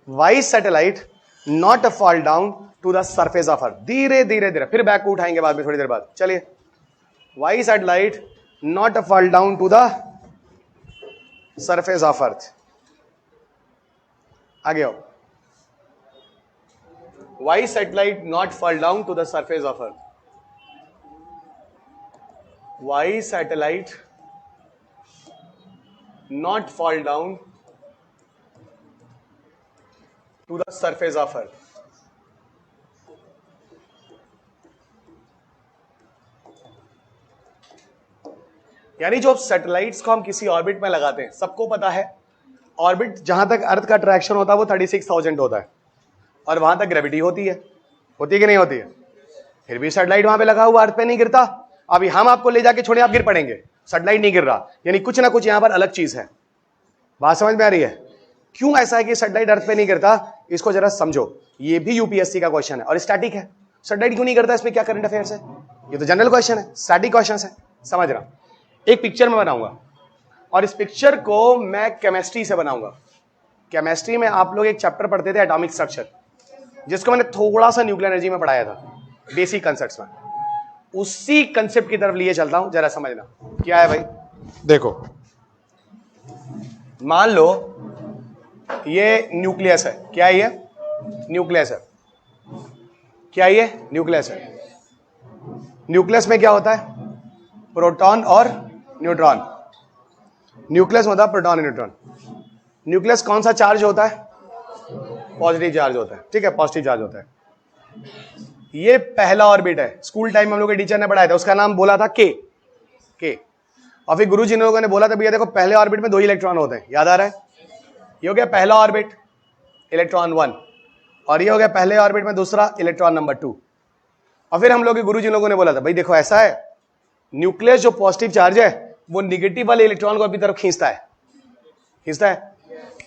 Y satellite not fall down to the surface of earth. धीरे धीरे धीरे, फिर बैक को उठाएंगे बाद में थोड़ी देर बाद। चलिए, why satellite not fall down to the surface of earth. आगे आओ। Why satellite not fall down to the surface of earth. Why satellite not fall down to the surface of earth. यानी जो सैटेलाइट्स को हम किसी orbit में लगाते हैं, सबको पता है ऑर्बिट जहां तक अर्थ का अट्रैक्शन होता है वो 36,000 होता है, और वहां तक ग्रेविटी होती है कि नहीं होती है? फिर भी सैटेलाइट वहां पे लगा हुआ, अर्थ पे नहीं गिरता। अभी हम आपको ले जाके छोड़े, आप गिर पड़ेंगे, सैटेलाइट नहीं गिर रहा, यानी कुछ ना कुछ यहां पर अलग चीज है। बात समझ में आ रही है? क्यों ऐसा है कि सैटेलाइट अर्थ पे नहीं गिरता, इसको जरा समझो। ये भी यूपीएससी का क्वेश्चन है और स्टैटिक है। सैटेलाइट क्यों नहीं गिरता, इसमें क्या करंट अफेयर्स है? ये तो जनरल क्वेश्चन है, स्टैटिक क्वेश्चन है। समझ रहा? एक पिक्चर में बनाऊंगा और इस पिक्चर को मैं केमिस्ट्री से बनाऊंगा। केमिस्ट्री में आप लोग एक चैप्टर पढ़ते थे एटॉमिक स्ट्रक्चर, जिसको मैंने थोड़ा सा न्यूक्लियर एनर्जी में पढ़ाया था, बेसिक कंसेप्ट्स में। उसी कंसेप्ट की तरफ लिए चलता हूं, जरा समझना क्या है भाई। देखो, मान लो ये न्यूक्लियस है। क्या है ये? न्यूक्लियस है। क्या ये? न्यूक्लियस है। न्यूक्लियस में क्या होता है? प्रोटॉन और न्यूट्रॉन। न्यूक्लियस में होता है प्रोटॉन और न्यूट्रॉन। न्यूक्लियस कौन सा चार्ज होता है? पॉजिटिव चार्ज होता है। ठीक है, पॉजिटिव चार्ज होता है। ये पहला ऑर्बिट है। स्कूल टाइम में हम लोग के टीचर ने पढ़ाया था, उसका नाम बोला था के। और फिर गुरु जी लोगों ने बोला था भैया देखो पहले ऑर्बिट में 2 इलेक्ट्रॉन होते हैं। याद आ रहा है? ये हो गया पहला ऑर्बिट, इलेक्ट्रॉन 1, और ये हो गया पहले ऑर्बिट में दूसरा, इलेक्ट्रॉन नंबर 2। और फिर हम लोग के गुरु जी लोगों ने बोला था भाई देखो ऐसा है, न्यूक्लियस जो पॉजिटिव चार्ज है वो निगेटिव वाले इलेक्ट्रॉन को अपनी तरफ खींचता है,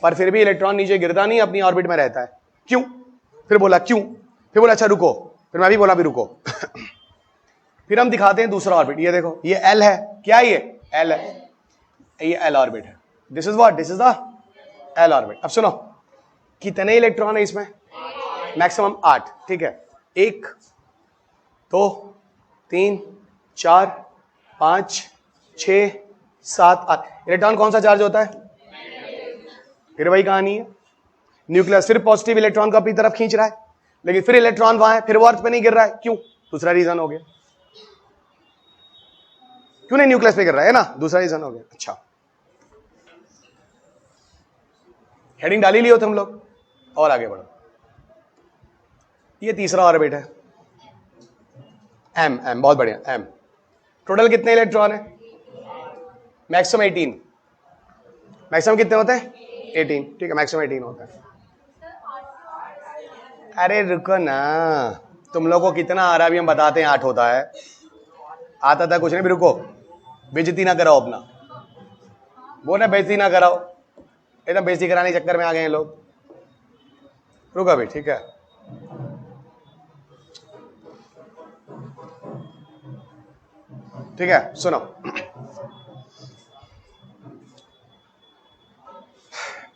पर फिर भी इलेक्ट्रॉन नीचे गिरता नहीं, अपनी ऑर्बिट में रहता है। क्यों? फिर बोला क्यों? फिर बोला अच्छा रुको, फिर मैं भी बोला भी रुको। फिर हम दिखाते हैं दूसरा ऑर्बिट। ये देखो, ये एल है। क्या ये? एल है। ये एल ऑर्बिट है। This is what? This is the L orbit. अब सुनो, कितने इलेक्ट्रॉन है इसमें? मैक्सिमम 8। ठीक है, 1 2 3 4 5 6 7 8। इलेक्ट्रॉन कौन सा चार्ज होता है? फिर वही कहानी है। न्यूक्लियस फिर पॉजिटिव इलेक्ट्रॉन को अपनी तरफ खींच रहा है, लेकिन फिर इलेक्ट्रॉन वहां है, फिर वो अर्थ पे नहीं गिर रहा है। क्यों? दूसरा रीजन हो गया। क्यों नहीं न्यूक्लियस पे गिर रहा है ना? दूसरा रीजन हो गया। अच्छा, हेडिंग डाली लियो तुम लोग और आगे बढ़ो। ये तीसरा ऑर्बिट है, एम। बहुत बढ़िया, एम। टोटल कितने इलेक्ट्रॉन है? मैक्सिमम 18। मैक्सिमम कितने होते हैं? 18। ठीक है, मैक्सिमम 18 होता है। अरे रुको ना, तुम लोगों को कितना आ रहा है अभी हम बताते हैं। 8 होता है, आता था कुछ नहीं। भी रुको, बेइज्जती ना कराओ अपना। वो ना बेइज्जती ना कराओ, एकदम बेइज्जती कराने के चक्कर में आ गए हैं लोग। रुको अभी, ठीक है। ठीक है, सुनो।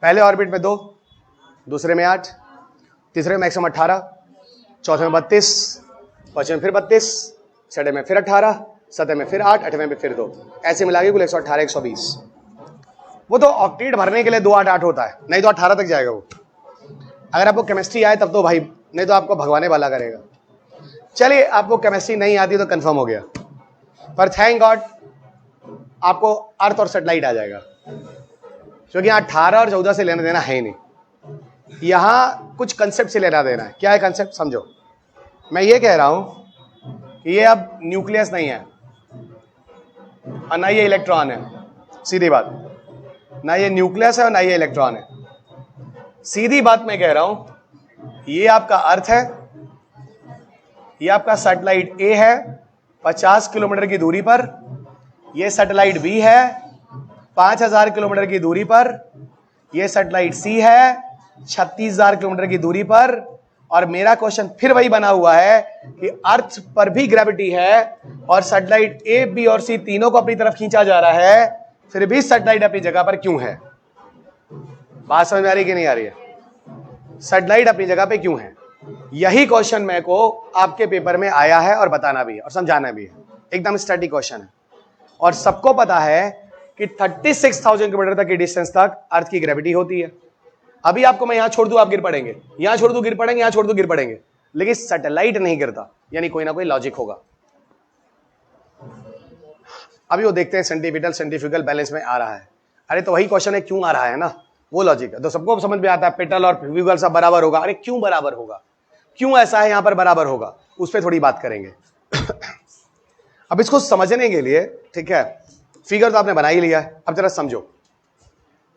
पहले ऑर्बिट में 2, दूसरे में 8, तीसरे में मैक्सिमम 18, चौथे में 32, पांचवें में फिर 32, छठे में फिर 18, सतवें में फिर 8, आठवें में फिर 2। ऐसे मिला के कुल 118 120। वो तो ऑक्टेट भरने के लिए 2 8 8 होता है, नहीं तो 18 तक जाएगा वो। अगर आपको केमिस्ट्री आए तब तो भाई, नहीं तो आपको भगवाने वाला करेगा। चलिए, आपको केमिस्ट्री नहीं आती तो कंफर्म हो गया, पर थैंक गॉड आपको अर्थ और सैटेलाइट आ जाएगा, क्योंकि यहाँ 18 और 14 से लेना देना है ही नहीं। यहां कुछ कंसेप्ट से लेना देना है। क्या है कंसेप्ट? समझो। मैं ये कह रहा हूं कि ये अब न्यूक्लियस नहीं है और ना ये इलेक्ट्रॉन है। सीधी बात, ना ये न्यूक्लियस है और ना ये इलेक्ट्रॉन है। सीधी बात मैं कह रहा हूं, ये आपका अर्थ है, ये आपका सैटेलाइट ए है 50 किलोमीटर की दूरी पर, ये सैटेलाइट बी है 5000 किलोमीटर की दूरी पर, ये सैटेलाइट सी है 36,000 किलोमीटर की दूरी पर। और मेरा क्वेश्चन फिर वही बना हुआ है कि अर्थ पर भी ग्रेविटी है और सैटेलाइट ए, बी और सी तीनों को अपनी तरफ खींचा जा रहा है, फिर भी सैटेलाइट अपनी जगह पर क्यों है? बात समझ में आ रही कि नहीं आ रही है? सैटेलाइट अपनी जगह पे क्यों है? यही क्वेश्चन मेरे को आपके पेपर में आया है और बताना भी है और समझाना भी है। एकदम स्टैटिक क्वेश्चन है और सबको पता है कि 36,000 किलोमीटर तक की डिस्टेंस तक अर्थ की ग्रेविटी होती है। अभी आपको मैं यहां छोड़ दूं आप गिर पड़ेंगे, यहां छोड़ दूं गिर पड़ेंगे, यहां छोड़ दूं गिर पड़ेंगे, लेकिन सैटेलाइट नहीं गिरता, यानी कोई ना कोई लॉजिक होगा। अभी वो देखते हैं सेंट्रीफ्यूगल बैलेंस में आ रहा है। अरे तो वही क्वेश्चन है, क्यों आ रहा है ना, वो लॉजिक है। तो सबको समझ में आता है पेटल और फ्यूगल सब बराबर होगा। अरे क्यों बराबर होगा, क्यों ऐसा है यहां पर बराबर होगा, उस पर थोड़ी बात करेंगे। अब इसको समझने के लिए, ठीक है, फिगर तो आपने बना ही लिया है, अब जरा समझो।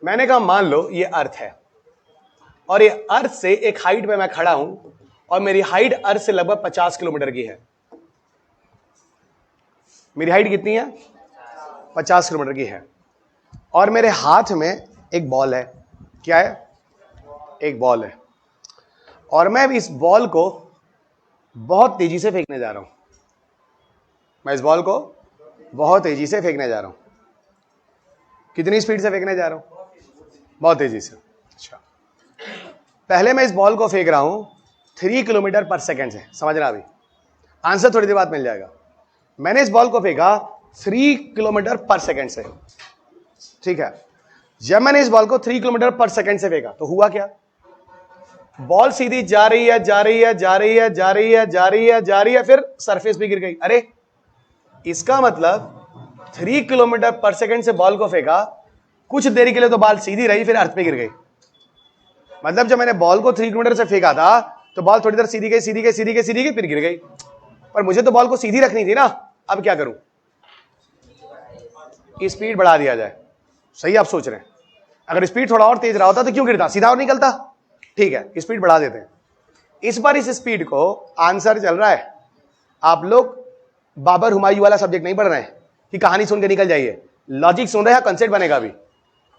मैंने कहा मान लो ये अर्थ है और ये अर्थ से एक हाइट पे मैं खड़ा हूं और मेरी हाइट अर्थ से लगभग 50 किलोमीटर की है। मेरी हाइट कितनी है? 50 किलोमीटर की है और मेरे हाथ में एक बॉल है। क्या है? एक बॉल है और मैं इस बॉल को बहुत तेजी से फेंकने जा रहा हूं। मैं इस बॉल को बहुत तेजी से फेंकने जा रहा हूं। कितनी स्पीड से फेंकने जा रहा हूं? बहुत तेजी से। अच्छा, पहले मैं इस बॉल को फेंक रहा हूं 3 किलोमीटर पर सेकेंड से। समझना, अभी आंसर थोड़ी देर बाद मिल जाएगा। मैंने इस बॉल को फेंका 3 किलोमीटर पर सेकेंड से, ठीक है। जब मैंने इस बॉल को 3 किलोमीटर पर सेकेंड से फेंका तो हुआ क्या? बॉल सीधी जा रही है, जा रही है, जा रही है, जा रही है, जा रही है, जा रही है, फिर सरफेस पे गिर गई। अरे इसका मतलब 3 किलोमीटर पर सेकेंड से बॉल को फेंका, कुछ देरी के लिए तो बॉल सीधी रही, फिर अर्थ पे गिर गई। मतलब जब मैंने बॉल को 3 किलोमीटर से फेंका था तो बॉल थोड़ी देर सीधी गई, सीधी गई, सीधी गई, सीधी गई, फिर गिर गई। पर मुझे तो बॉल को सीधी रखनी थी ना। अब क्या करूं? स्पीड बढ़ा दिया जाए। सही आप सोच रहे हैं, अगर स्पीड थोड़ा और तेज रहा होता तो क्यों गिरता, सीधा और निकलता। ठीक है, स्पीड बढ़ा देते हैं। इस बार इस स्पीड को, आंसर चल रहा है, आप लोग बाबर हुमायूं वाला सब्जेक्ट नहीं पढ़ रहे हैं कि कहानी सुन के निकल जाइए, लॉजिक सुन रहे हैं, कंसेप्ट बनेगा भी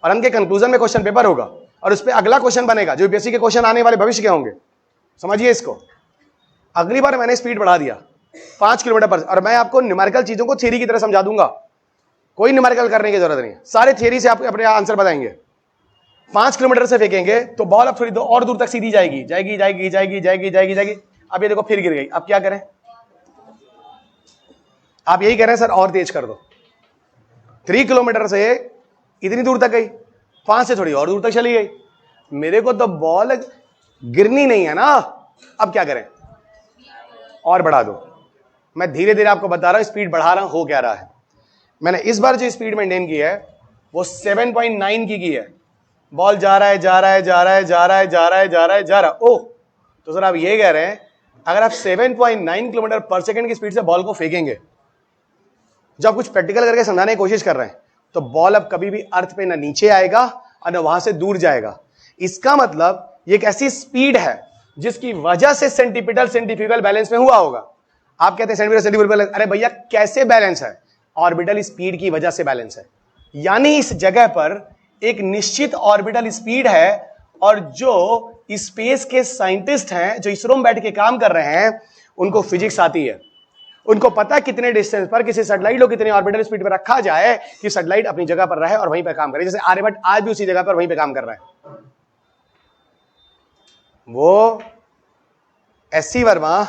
और उनके कंक्लूजन में क्वेश्चन पेपर होगा और उस पर अगला क्वेश्चन बनेगा जो यूपीएससी के क्वेश्चन आने वाले भविष्य के होंगे। समझिए इसको। अगली बार मैंने स्पीड बढ़ा दिया 5 किलोमीटर पर, और मैं आपको न्यूमेरिकल चीजों को थ्योरी की तरह समझा दूंगा। कोई न्यूमेरिकल करने की जरूरत नहीं है, सारे थ्योरी से आप अपने आंसर बताएंगे। 5 किलोमीटर से फेंकेंगे तो बॉल अब थोड़ी और दूर तक सीधी जाएगी, जाएगी, जाएगी, जाएगी, जाएगी, जाएगी, जाएगी। अब ये देखो फिर गिर गई। अब क्या करें? आप यही कह रहे हैं सर और तेज कर दो। 3 किलोमीटर से इतनी दूर तक गई, 5 से थोड़ी और दूर तक चली गई। मेरे को तो बॉल गिरनी नहीं है ना। अब क्या करें? और बढ़ा दो। मैं धीरे धीरे आपको बता रहा हूं स्पीड बढ़ा रहा हूं, हो क्या रहा है। मैंने इस बार जो स्पीड मेंटेन की है वो 7.9 की है। बॉल जा रहा है, जा रहा है, जा रहा है, जा रहा है, जा रहा है, जा रहा है, जा रहा है। ओह, तो सर आप ये कह रहे हैं अगर आप 7.9 किलोमीटर पर सेकंड की स्पीड से बॉल को फेंकेंगे, जब कुछ प्रैक्टिकल करके समझाने की कोशिश कर रहे हैं, तो बॉल अब कभी भी अर्थ पे ना नीचे आएगा और ना वहां से दूर जाएगा। इसका मतलब ये एक ऐसी स्पीड है जिसकी वजह से सेंट्रीफ्यूगल बैलेंस में हुआ होगा। आप कहते हैं सेंट्रीफ्यूगल बैलेंस, अरे भैया कैसे बैलेंस है? ऑर्बिटल स्पीड की वजह से बैलेंस है। यानी इस जगह पर एक निश्चित ऑर्बिटल स्पीड है और जो स्पेस के साइंटिस्ट हैं, जो इसरो में बैठ के काम कर रहे हैं, उनको फिजिक्स आती है। उनको पता है कितने डिस्टेंस पर किसी सैटेलाइट को कितने ऑर्बिटल स्पीड पर रखा जाए कि सैटेलाइट अपनी जगह पर रहे और वहीं पर काम करे। जैसे आर्यभट्ट आज भी उसी जगह पर वहीं पर काम कर रहा है। वो एससी वर्मा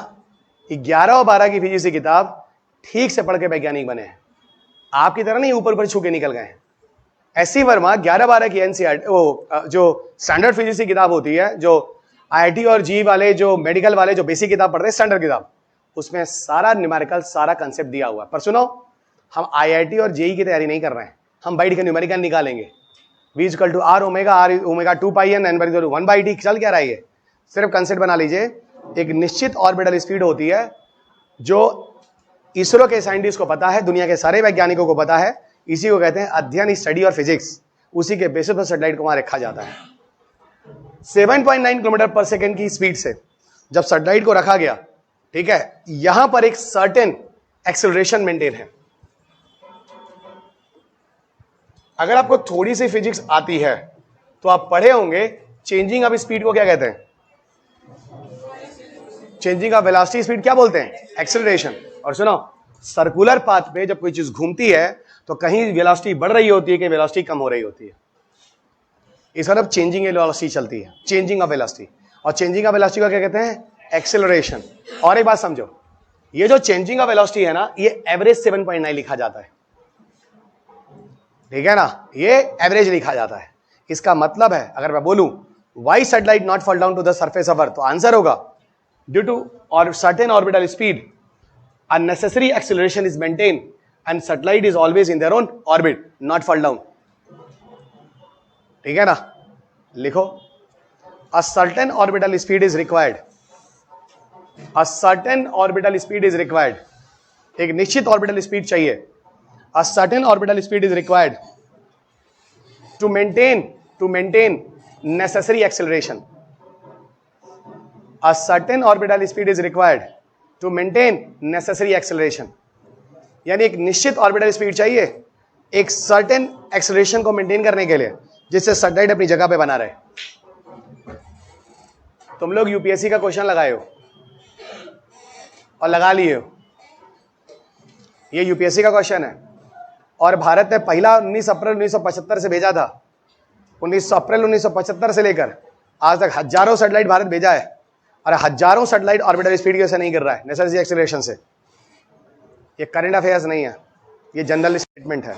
11 और 12 की फिजिक्स की किताब ठीक से पढ़ के वैज्ञानिक बने हैं। आपकी तरह नहीं ऊपर ऊपर छू के निकल गए हैं। एससी वर्मा 11-12 की एनसीईआरटी, वो जो स्टैंडर्ड फिजिक्स की किताब होती है, जो आईआईटी और जी वाले, जो मेडिकल वाले जो बेसिक किताब पढ़ते हैं, स्टैंडर्ड किताब, उसमें सारा न्यूमेरिकल, सारा कंसेप्ट दिया हुआ है। पर सुनो, हम आईआईटी और जेई की तैयारी नहीं कर रहे हैं। हम बैठ के न्यूमेरिकल निकालेंगे। V = R ओमेगा 2 पाई n 1/t। चल क्या रहा है ये? सिर्फ कंसेप्ट बना लीजिए। एक निश्चित ऑर्बिटल स्पीड होती है जो इसरो के साइंटिस्ट को पता है, दुनिया के सारे वैज्ञानिकों को पता है। इसी को कहते हैं अध्ययन, स्टडी और फिजिक्स। उसी के बेसिस पर सैटेलाइट को वहां रखा जाता है। 7.9 किलोमीटर पर सेकेंड की स्पीड से जब सैटेलाइट को रखा गया, ठीक है, यहां पर एक सर्टेन एक्सेलरेशन मेंटेन है। अगर आपको थोड़ी सी फिजिक्स आती है तो आप पढ़े होंगे चेंजिंग ऑफ स्पीड को क्या कहते हैं? चेंजिंग ऑफ वेलोसिटी स्पीड क्या बोलते हैं? एक्सेलरेशन। और सुनो, सर्कुलर पाथ पे जब कोई चीज घूमती है तो कहीं वेलोसिटी बढ़ रही होती है, कि वेलोसिटी कम हो रही होती है। इस तरफ चेंजिंग वेलोसिटी चलती है, चेंजिंग ऑफ वेलोसिटी। और चेंजिंग ऑफ वेलोसिटी को क्या कहते हैं? एक्सेलरेशन। और एक बात समझो, ये जो चेंजिंग ऑफ वेलोसिटी है ना, ये एवरेज 7.9 लिखा जाता है, ठीक है ना, ये एवरेज लिखा जाता है। इसका मतलब है अगर मैं बोलूं why satellite not fall down to the surface of earth, तो आंसर होगा ड्यू टू और certain orbital speed unnecessary acceleration is maintained and satellite is always in their own orbit, not fall down, ठीक है ना। लिखो a certain orbital speed is required, a certain orbital speed is required, एक निश्चित orbital speed चाहिए, a certain orbital speed is required to maintain necessary acceleration, a certain orbital speed is required to maintain necessary acceleration, यानी एक निश्चित orbital speed चाहिए एक certain acceleration को maintain करने के लिए, जिससे सैटेलाइट अपनी जगह पे बना रहे। तुम लोग यूपीएससी का क्वेश्चन लगाए हो और लगा लिए हो, ये यूपीएससी का क्वेश्चन है और भारत ने पहला 19 अप्रैल 1975 से भेजा था। 19 अप्रैल 1975 से लेकर आज तक हजारों सैटेलाइट भारत भेजा है और हजारों सैटेलाइट ऑर्बिटल स्पीड की वजह से नहीं गिर रहा है, नेसेसरी एक्सेलरेशन से। ये करंट अफेयर्स नहीं है, ये जनरल स्टेटमेंट है।